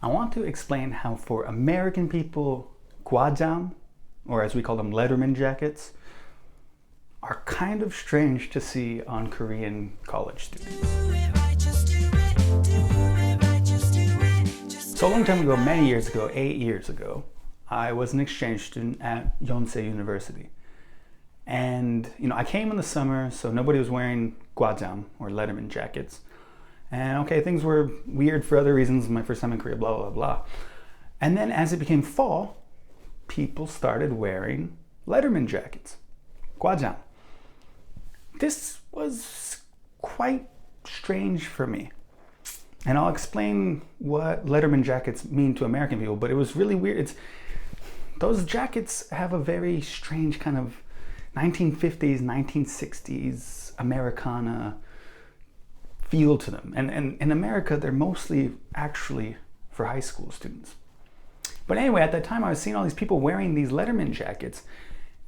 I want to explain how for American people, gwajam, or as we call them, Letterman jackets, are kind of strange to see on Korean college students. So a long time ago, many years ago, 8 years ago, I was an exchange student at Yonsei University. And I came in the summer, so nobody was wearing gwajam or Letterman jackets. And okay, things were weird for other reasons, my first time in Korea, blah, blah, blah. And then as it became fall, people started wearing Letterman jackets, gwajam. This was quite strange for me. And I'll explain what Letterman jackets mean to American people, but it was really weird. Those jackets have a very strange kind of 1950s, 1960s Americana feel to them. And in America, they're mostly actually for high school students. But anyway, at that time, I was seeing all these people wearing these Letterman jackets.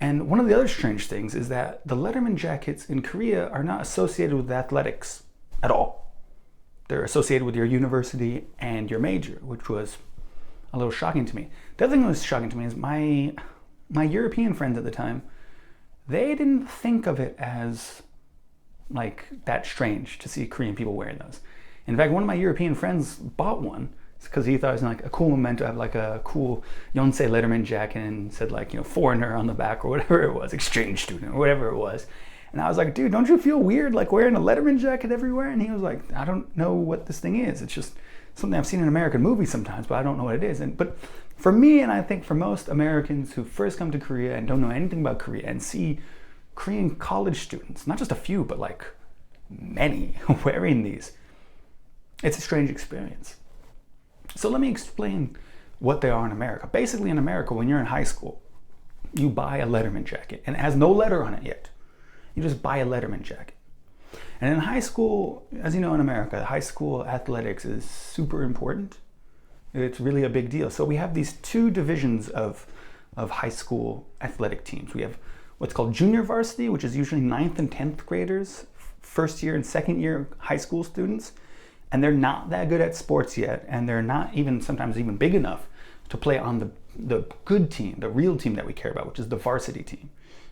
And one of the other strange things is that the Letterman jackets in Korea are not associated with athletics at all. They're associated with your university and your major, which was a little shocking to me. The other thing that was shocking to me is my European friends at the time, they didn't think of it as like that strange to see Korean people wearing those. In fact, one of my European friends bought one because he thought it was like a cool memento to have like a cool Yonsei Letterman jacket and said like, foreigner on the back or whatever it was, exchange student or whatever it was. And I was like, dude, don't you feel weird like wearing a Letterman jacket everywhere? And he was like, I don't know what this thing is. It's just something I've seen in American movies sometimes, but I don't know what it is. But for me, and I think for most Americans who first come to Korea and don't know anything about Korea and see Korean college students, not just a few, but like many wearing these, it's a strange experience. So let me explain what they are in America. Basically in America, when you're in high school, you buy a Letterman jacket and it has no letter on it yet. You just buy a Letterman jacket. And in high school, as you know in America, high school athletics is super important. It's really a big deal. So we have these two divisions of high school athletic teams. We have what's called junior varsity, which is usually 9th and 10th graders, first year and second year high school students. And they're not that good at sports yet, and they're not even sometimes even big enough to play on the good team, the real team that we care about, which is the varsity team,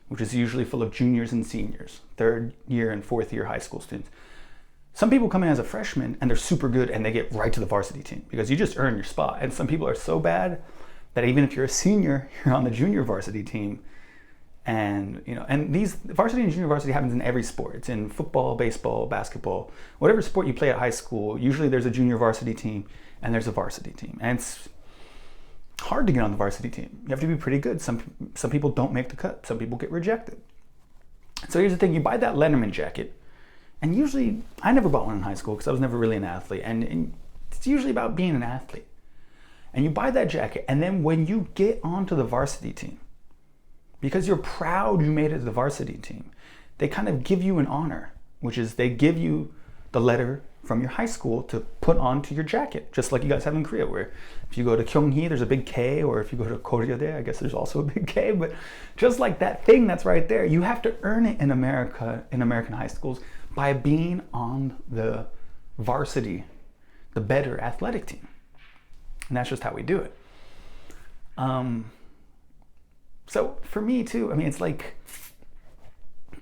which is usually full of juniors and seniors, third year and fourth year high school students. Some people come in as a freshman and they're super good and they get right to the varsity team because you just earn your spot. And some people are so bad that even if you're a senior, you're on the junior varsity team. And these varsity and junior varsity happens in every sport. It's in football, baseball, basketball, whatever sport you play at high school. Usually there's a junior varsity team and there's a varsity team. And it's hard to get on the varsity team. You have to be pretty good. Some people don't make the cut. Some people get rejected. So here's the thing: you buy that Letterman jacket, and usually I never bought one in high school because I was never really an athlete. And it's usually about being an athlete. And you buy that jacket, and then when you get onto the varsity team, because you're proud you made it to the varsity team, they kind of give you an honor, which is they give you the letter from your high school to put onto your jacket, just like you guys have in Korea, where if you go to Kyunghee, there's a big K, or if you go to Korea대, I guess there's also a big K, but just like that thing that's right there, you have to earn it in America, in American high schools, by being on the varsity, the better athletic team. And that's just how we do it. So for me too,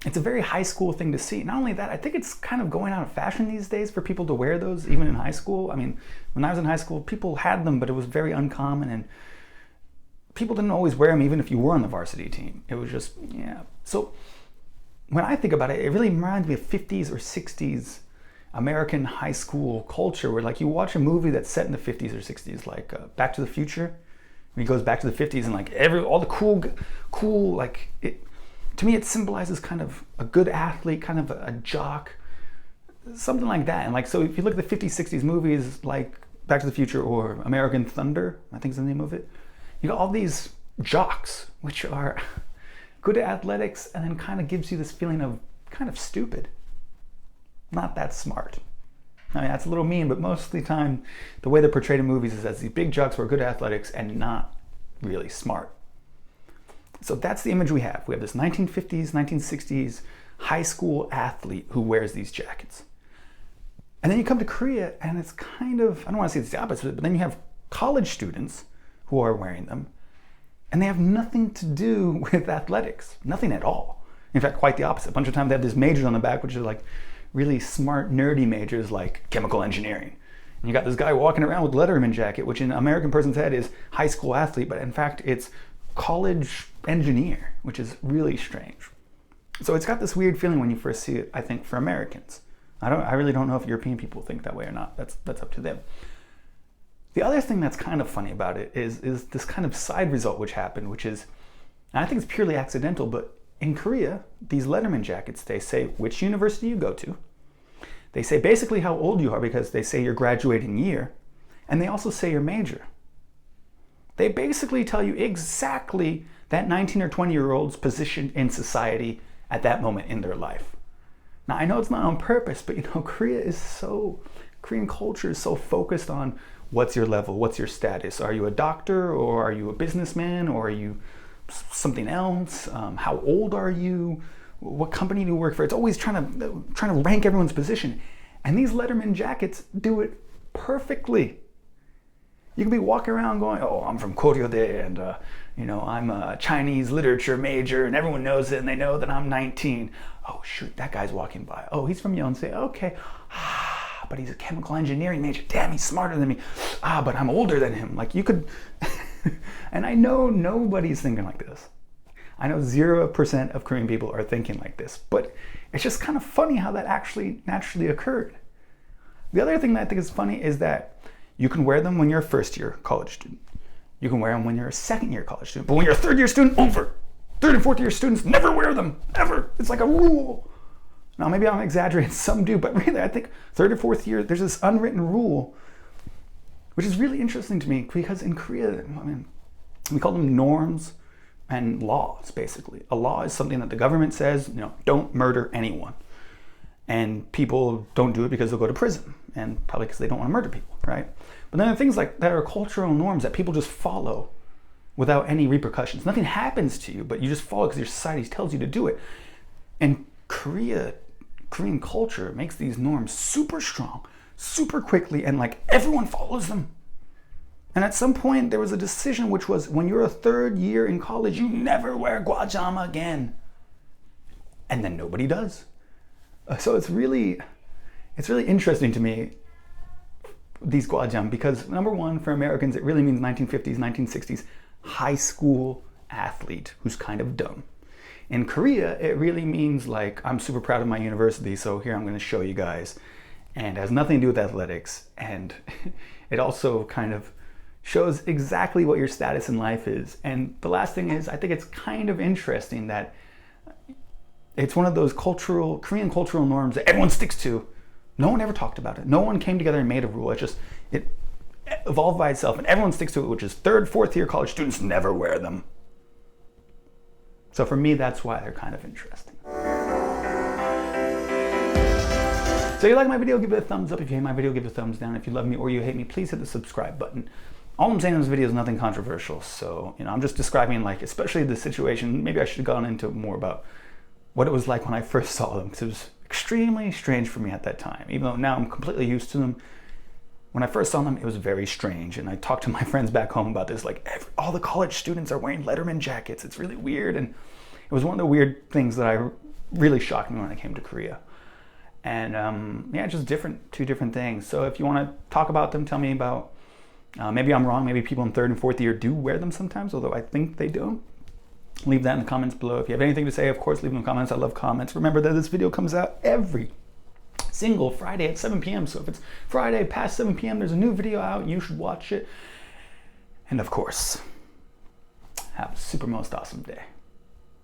it's a very high school thing to see. Not only that, I think it's kind of going out of fashion these days for people to wear those, even in high school. When I was in high school, people had them, but it was very uncommon, and people didn't always wear them even if you were on the varsity team. It was just, yeah. So when I think about it, it really reminds me of 50s or 60s American high school culture, where like you watch a movie that's set in the 50s or 60s, like Back to the Future. He goes back to the 50s and like all the cool like it. To me, it symbolizes kind of a good athlete, kind of a jock, something like that. And like, so if you look at the 50s, 60s movies like Back to the Future or American Thunder, I think is the name of it, you got all these jocks, which are good at athletics, and then kind of gives you this feeling of kind of stupid, not that smart. That's a little mean, but most of the time, the way they're portrayed in movies is as these big jocks who are good at athletics and not really smart. So that's the image we have. We have this 1950s, 1960s high school athlete who wears these jackets. And then you come to Korea and it's kind of, I don't want to say it's the opposite, but then you have college students who are wearing them, and they have nothing to do with athletics, nothing at all. In fact, quite the opposite. A bunch of times they have these majors on the back, which are like really smart, nerdy majors like chemical engineering. And you got this guy walking around with Letterman jacket, which in an American person's head is high school athlete, but in fact it's college engineer, which is really strange. So it's got this weird feeling when you first see it, I think, for Americans. I really don't know if European people think that way or not. That's up to them. The other thing that's kind of funny about it is this kind of side result which happened, which is, and I think it's purely accidental, but in Korea, these Letterman jackets, they say which university you go to. They say basically how old you are because they say your graduating year, and they also say your major. They basically tell you exactly that 19 or 20-year-old's position in society at that moment in their life. Now, I know it's not on purpose, but Korean culture is so focused on what's your level, what's your status. Are you a doctor, or are you a businessman, or are you something else? How old are you? What company do you work for? It's always trying to rank everyone's position. And these Letterman jackets do it perfectly. You can be walking around going, oh, I'm from Korea, and I'm a Chinese literature major, and everyone knows it, and they know that I'm 19. Oh, shoot, that guy's walking by. Oh, he's from Yonsei. Okay. But he's a chemical engineering major. Damn, he's smarter than me. But I'm older than him. Like, you could... And I know nobody's thinking like this. I know 0% of Korean people are thinking like this. But it's just kind of funny how that actually naturally occurred. The other thing that I think is funny is that you can wear them when you're a first-year college student. You can wear them when you're a second-year college student. But when you're a third-year student, over. Third and fourth-year students never wear them, ever. It's like a rule. Now, maybe I'm exaggerating, some do, but really, I think third or fourth year, there's this unwritten rule, which is really interesting to me, because in Korea, we call them norms and laws, basically. A law is something that the government says, don't murder anyone. And people don't do it because they'll go to prison, and probably because they don't want to murder people, right? But then there are things like that are cultural norms that people just follow without any repercussions. Nothing happens to you, but you just follow because your society tells you to do it. And Korean culture makes these norms super strong, super quickly, and like everyone follows them. And at some point there was a decision which was, when you're a third year in college, you never wear gwajam again. And then nobody does. So it's really interesting to me, these gwajam, because number one, for Americans, it really means 1950s, 1960s high school athlete who's kind of dumb. In Korea, it really means like, I'm super proud of my university, so here I'm going to show you guys. And it has nothing to do with athletics. And it also kind of shows exactly what your status in life is. And the last thing is, I think it's kind of interesting that it's one of those Korean cultural norms that everyone sticks to. No one ever talked about it. No one came together and made a rule. It evolved by itself, and everyone sticks to it, which is third, fourth year college students never wear them. So for me, that's why they're kind of interesting. So if you like my video, give it a thumbs up. If you hate my video, give it a thumbs down. If you love me or you hate me, please hit the subscribe button. All I'm saying in this video is nothing controversial. So, I'm just describing, like, especially the situation. Maybe I should have gone into more about what it was like when I first saw them, because it was extremely strange for me at that time. Even though now I'm completely used to them, when I first saw them, it was very strange. And I talked to my friends back home about this, like, all the college students are wearing Letterman jackets. It's really weird. And it was one of the weird things that really shocked me when I came to Korea. And just two different things. So if you want to talk about them, tell me about, maybe I'm wrong, maybe people in third and fourth year do wear them sometimes, although I think they don't. Leave that in the comments below. If you have anything to say, of course, leave them in the comments. I love comments. Remember that this video comes out every single Friday at 7 p.m. So if it's Friday past 7 p.m., there's a new video out. You should watch it. And of course, have a super most awesome day.